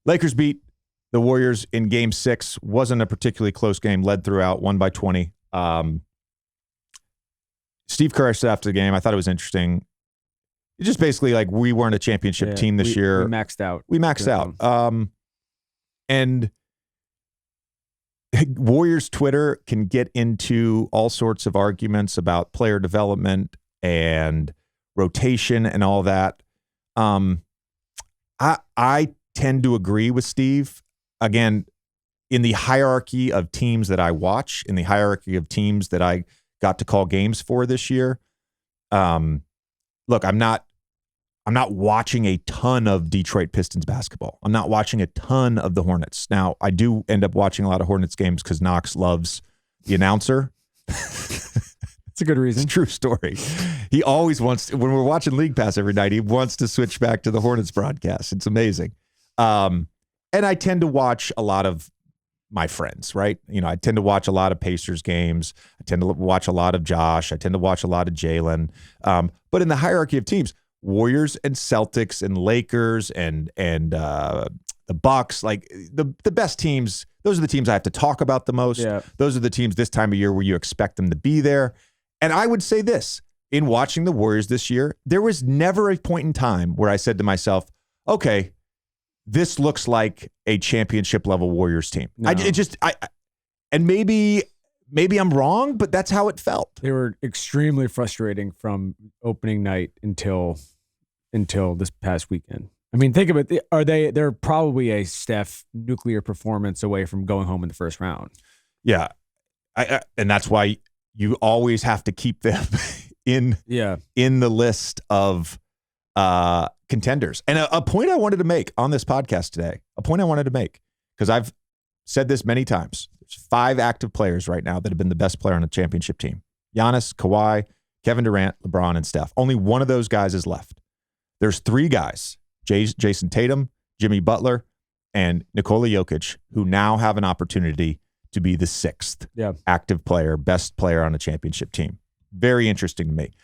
Lakers beat the Warriors in Game 6. Wasn't a particularly close game. Led throughout, won by 20. Steve Kerr said after the game, I thought it was interesting. It's just basically like we weren't a championship team this year. We maxed out. We maxed out. And Warriors Twitter can get into all sorts of arguments about player development and rotation and all that. I tend to agree with Steve. Again, in the hierarchy of teams that I watch, in the hierarchy of teams that I got to call games for this year, look, I'm not watching a ton of Detroit Pistons basketball. I'm not watching a ton of the Hornets. Now, I do end up watching a lot of Hornets games because Knox loves the announcer. It's a good reason. It's a true story. He always wants to, when we're watching League Pass every night, he wants to switch back to the Hornets broadcast. It's amazing. And I tend to watch a lot of my friends, right? You know, I tend to watch a lot of Pacers games. I tend to watch a lot of Josh. I tend to watch a lot of Jalen. But in the hierarchy of teams, Warriors and Celtics and Lakers and the Bucks, like the best teams, those are the teams I have to talk about the most. Yeah. Those are the teams this time of year where you expect them to be there. And I would say this, in watching the Warriors this year, there was never a point in time where I said to myself, okay, this looks like a championship level Warriors team. No. And maybe I'm wrong, but that's how it felt. They were extremely frustrating from opening night until this past weekend. I mean, think of it. They're probably a Steph nuclear performance away from going home in the first round. Yeah. And that's why you always have to keep them in the list of contenders. And a point I wanted to make on this podcast today, because I've said this many times. There's 5 active players right now that have been the best player on a championship team. Giannis, Kawhi, Kevin Durant, LeBron, and Steph. Only one of those guys is left. There's 3 guys, Jason Tatum, Jimmy Butler, and Nikola Jokic, who now have an opportunity to be the 6th active player, best player on a championship team. Very interesting to me.